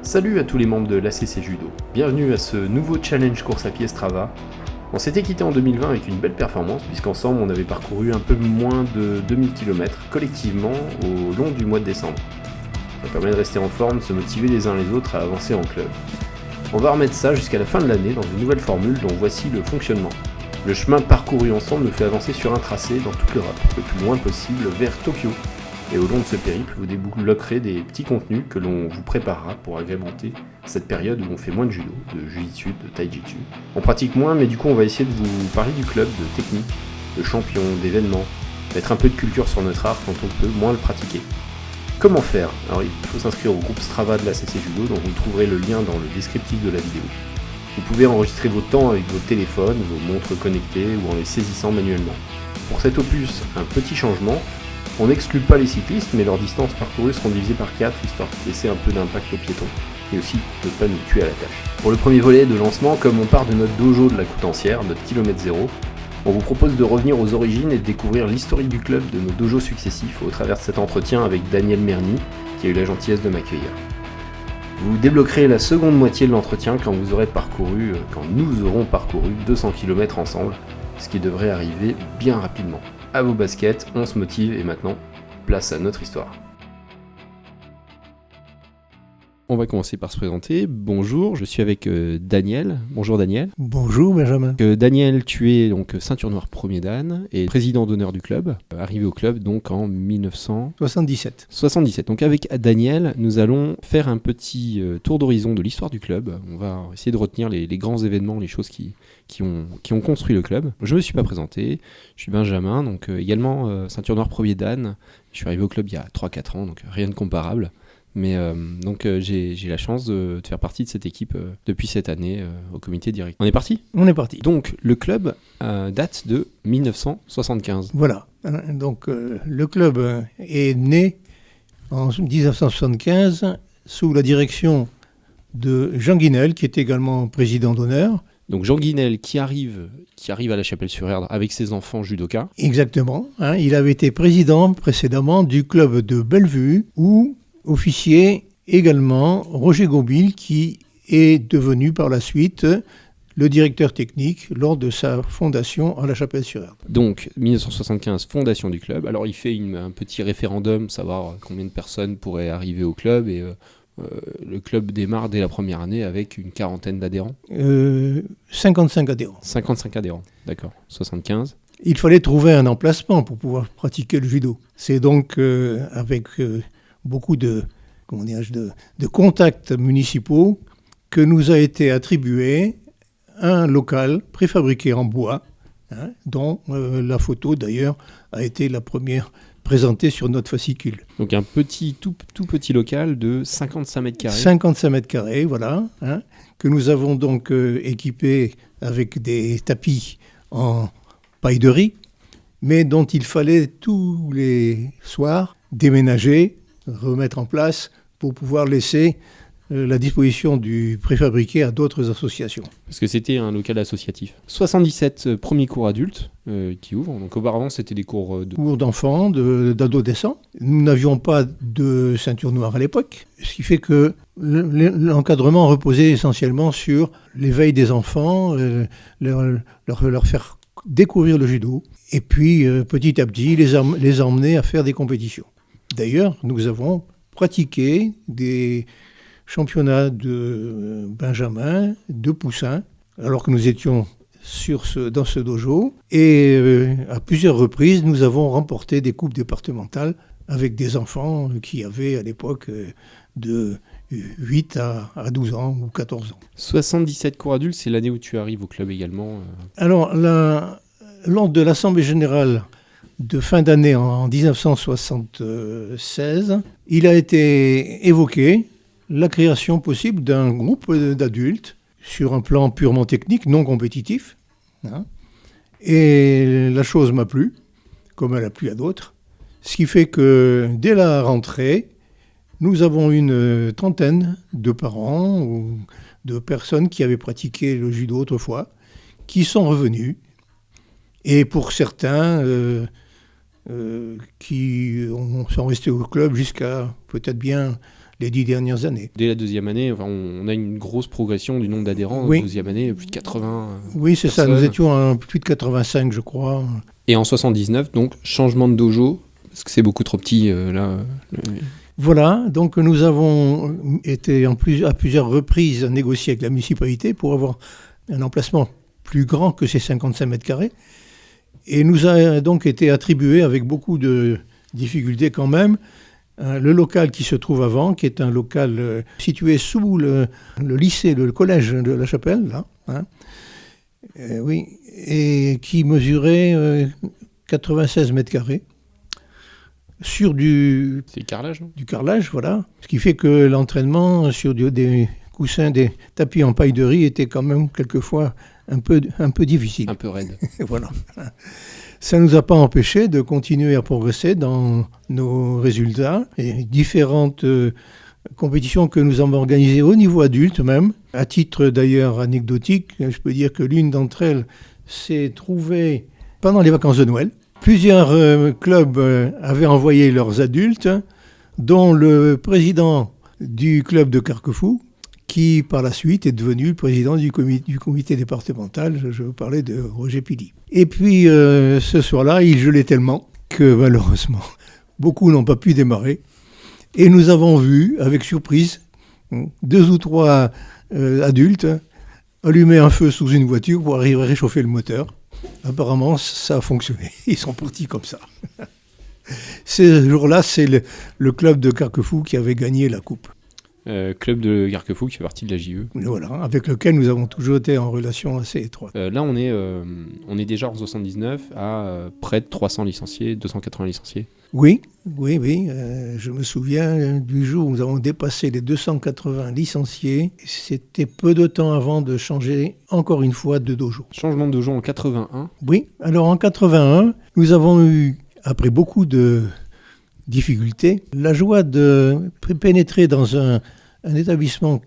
Salut à tous les membres de l'ACC Judo, bienvenue à ce nouveau challenge course à pied Strava. On s'était quitté en 2020 avec une belle performance puisqu'ensemble on avait parcouru un peu moins de 2000 km collectivement au long du mois de décembre. Ça permet de rester en forme, de se motiver les uns les autres à avancer en club. On va remettre ça jusqu'à la fin de l'année dans une nouvelle formule dont voici le fonctionnement. Le chemin parcouru ensemble nous fait avancer sur un tracé dans toute l'Europe, le plus loin possible vers Tokyo. Et au long de ce périple, vous débloquerez des petits contenus que l'on vous préparera pour agrémenter cette période où on fait moins de judo, de jiu-jitsu, de taijitsu. On pratique moins, mais du coup on va essayer de vous parler du club, de technique, de champions, d'événements, mettre un peu de culture sur notre art quand on peut moins le pratiquer. Comment faire ? Alors il faut s'inscrire au groupe Strava de l'ACC Judo, dont vous trouverez le lien dans le descriptif de la vidéo. Vous pouvez enregistrer vos temps avec vos téléphones, vos montres connectées ou en les saisissant manuellement. Pour cet opus, un petit changement. On n'exclut pas les cyclistes, mais leurs distances parcourues seront divisées par 4, histoire de laisser un peu d'impact aux piétons, et aussi de ne pas nous tuer à la tâche. Pour le premier volet de lancement, comme on part de notre dojo de la Coutancière, notre kilomètre zéro, on vous propose de revenir aux origines et de découvrir l'historique du club de nos dojos successifs au travers de cet entretien avec Daniel Merny, qui a eu la gentillesse de m'accueillir. Vous débloquerez la seconde moitié de l'entretien quand nous aurons parcouru 200 km ensemble, ce qui devrait arriver bien rapidement. À vos baskets, on se motive et maintenant, place à notre histoire. On va commencer par se présenter. Bonjour, je suis avec Daniel. Bonjour Daniel. Bonjour Benjamin. Daniel, tu es donc ceinture noire premier dan et président d'honneur du club, arrivé au club donc en 1977. Donc avec Daniel, nous allons faire un petit tour d'horizon de l'histoire du club. On va essayer de retenir les grands événements, les choses qui ont construit le club. Je ne me suis pas présenté, je suis Benjamin, donc également ceinture noire premier dan. Je suis arrivé au club il y a 3-4 ans, donc rien de comparable. Mais j'ai la chance de faire partie de cette équipe depuis cette année au comité direct. On est parti ? On est parti. Donc le club date de 1975. Voilà. Donc le club est né en 1975 sous la direction de Jean Guinel, qui est également président d'honneur. Donc Jean Guinel qui arrive à la Chapelle-sur-Erdre avec ses enfants judokas. Exactement. Il avait été président précédemment du club de Bellevue où officier également Roger Gobil, qui est devenu par la suite le directeur technique lors de sa fondation à la Chapelle-sur-Erdre. Donc 1975, fondation du club. Alors il fait un petit référendum, savoir combien de personnes pourraient arriver au club et le club démarre dès la première année avec une quarantaine d'adhérents. 55 adhérents. 55 adhérents, d'accord. 75. Il fallait trouver un emplacement pour pouvoir pratiquer le judo. C'est donc avec beaucoup de contacts municipaux que nous a été attribué un local préfabriqué en bois, dont la photo d'ailleurs a été la première présentée sur notre fascicule. Donc un tout petit local de 55 mètres carrés. 55 mètres carrés, voilà, que nous avons donc équipé avec des tapis en paille de riz, mais dont il fallait tous les soirs déménager, remettre en place pour pouvoir laisser la disposition du préfabriqué à d'autres associations. Parce que c'était un local associatif. 77 premiers cours adultes qui ouvrent. Donc auparavant, c'était des cours d'enfants, d'adolescents. Nous n'avions pas de ceinture noire à l'époque, ce qui fait que l'encadrement reposait essentiellement sur l'éveil des enfants, leur faire découvrir le judo, et puis petit à petit les emmener à faire des compétitions. D'ailleurs, nous avons pratiqué des championnats de Benjamin, de Poussin, alors que nous étions dans ce dojo. Et à plusieurs reprises, nous avons remporté des coupes départementales avec des enfants qui avaient à l'époque de 8 à 12 ans ou 14 ans. 77 cours adultes, c'est l'année où tu arrives au club également Alors, lors de l'Assemblée générale de fin d'année en 1976, il a été évoqué la création possible d'un groupe d'adultes sur un plan purement technique, non compétitif. Et la chose m'a plu, comme elle a plu à d'autres. Ce qui fait que dès la rentrée, nous avons une trentaine de parents ou de personnes qui avaient pratiqué le judo autrefois, qui sont revenus. Et pour certains, qui sont restés au club jusqu'à peut-être bien les 10 dernières années. Dès la deuxième année, on a une grosse progression du nombre d'adhérents. Oui. La deuxième année, plus de 80 Oui, c'est personnes. ça. Nous étions à plus de 85, je crois. Et en 79, donc, changement de dojo, parce que c'est beaucoup trop petit, là. Voilà, donc nous avons été à plusieurs reprises à négocier avec la municipalité pour avoir un emplacement plus grand que ces 55 mètres carrés. Et nous a donc été attribué avec beaucoup de difficultés quand même le local qui se trouve avant, qui est un local situé sous le lycée, le collège de La Chapelle, là, hein, oui, et qui mesurait 96 mètres carrés. Sur c'est carrelage, non ? Du carrelage, voilà. Ce qui fait que l'entraînement sur des coussins, des tapis en paille de riz était quand même quelquefois un peu difficile. Un peu raide. Voilà. Ça ne nous a pas empêché de continuer à progresser dans nos résultats et différentes compétitions que nous avons organisées au niveau adulte même. À titre d'ailleurs anecdotique, je peux dire que l'une d'entre elles s'est trouvée pendant les vacances de Noël. Plusieurs clubs avaient envoyé leurs adultes, dont le président du club de Carquefou, qui par la suite est devenu le président du comité départemental. Je veux parler de Roger Pili. Et puis ce soir-là, il gelait tellement que malheureusement, beaucoup n'ont pas pu démarrer. Et nous avons vu, avec surprise, 2 ou 3 adultes allumer un feu sous une voiture pour arriver à réchauffer le moteur. Apparemment, ça a fonctionné. Ils sont partis comme ça. Ce jour-là, c'est le club de Carquefou qui avait gagné la coupe. Club de Carquefou qui fait partie de la JE. Voilà, avec lequel nous avons toujours été en relation assez étroite. Là, on est déjà en 79 à près de 300 licenciés, 280 licenciés. Oui. Je me souviens du jour où nous avons dépassé les 280 licenciés. C'était peu de temps avant de changer encore une fois de dojo. Changement de dojo en 81. Oui, alors en 81, nous avons eu, après beaucoup de difficultés, la joie de pénétrer dans un établissement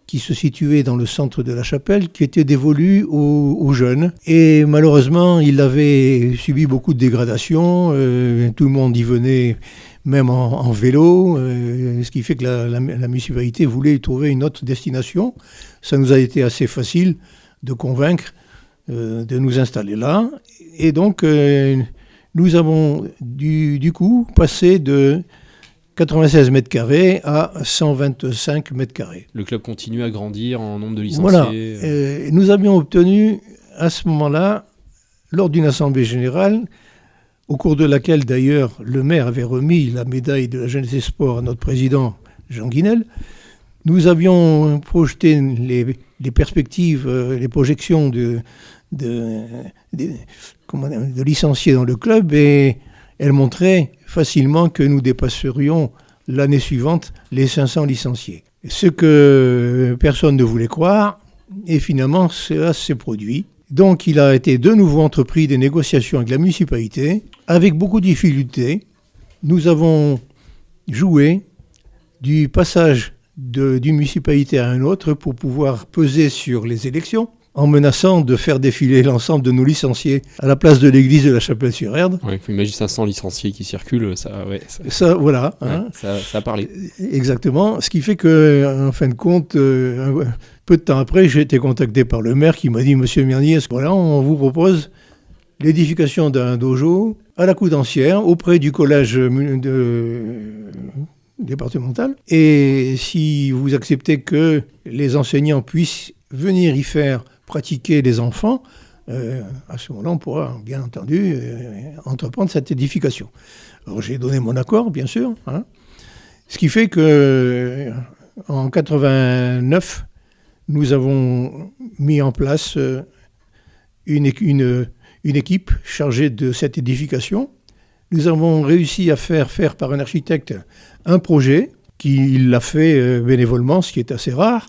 qui se situait dans le centre de La Chapelle, qui était dévolu aux jeunes. Et malheureusement, il avait subi beaucoup de dégradations. Tout le monde y venait, même en vélo, ce qui fait que la municipalité voulait y trouver une autre destination. Ça nous a été assez facile de convaincre de nous installer là. Et donc, nous avons du coup passé de 96 mètres carrés à 125 mètres carrés. Le club continue à grandir en nombre de licenciés. Voilà. Nous avions obtenu à ce moment-là, lors d'une assemblée générale, au cours de laquelle d'ailleurs le maire avait remis la médaille de la jeunesse et sport à notre président Jean Guinel, nous avions projeté les perspectives, les projections de licenciés dans le club, et elle montrait facilement que nous dépasserions l'année suivante les 500 licenciés. Ce que personne ne voulait croire, et finalement cela s'est produit. Donc il a été de nouveau entrepris des négociations avec la municipalité, avec beaucoup de difficultés. Nous avons joué du passage d'une municipalité à une autre pour pouvoir peser sur les élections, en menaçant de faire défiler l'ensemble de nos licenciés à la place de l'église de la Chapelle-sur-Erdre. Il faut imaginer 500 licenciés qui circulent, ça voilà. Hein. Ça a parlé. Exactement. Ce qui fait que, en fin de compte, peu de temps après, j'ai été contacté par le maire qui m'a dit « Monsieur Mernier, voilà, on vous propose l'édification d'un dojo à la Coudancière, auprès du collège départemental. Et si vous acceptez que les enseignants puissent venir y faire pratiquer les enfants, à ce moment-là, on pourra, bien entendu, entreprendre cette édification. » Alors j'ai donné mon accord, bien sûr. Hein. Ce qui fait que en 89, nous avons mis en place une équipe chargée de cette édification. Nous avons réussi à faire par un architecte un projet, qu'il l'a fait bénévolement, ce qui est assez rare.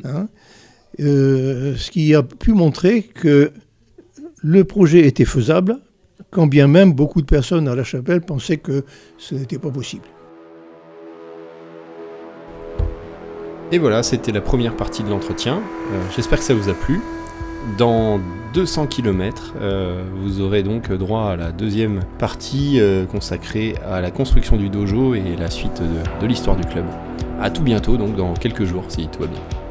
Hein. Ce qui a pu montrer que le projet était faisable, quand bien même beaucoup de personnes à La Chapelle pensaient que ce n'était pas possible. Et voilà, c'était la première partie de l'entretien. J'espère que ça vous a plu. Dans 200 km, vous aurez donc droit à la deuxième partie consacrée à la construction du dojo et la suite de l'histoire du club. à tout bientôt, donc dans quelques jours si tout va bien.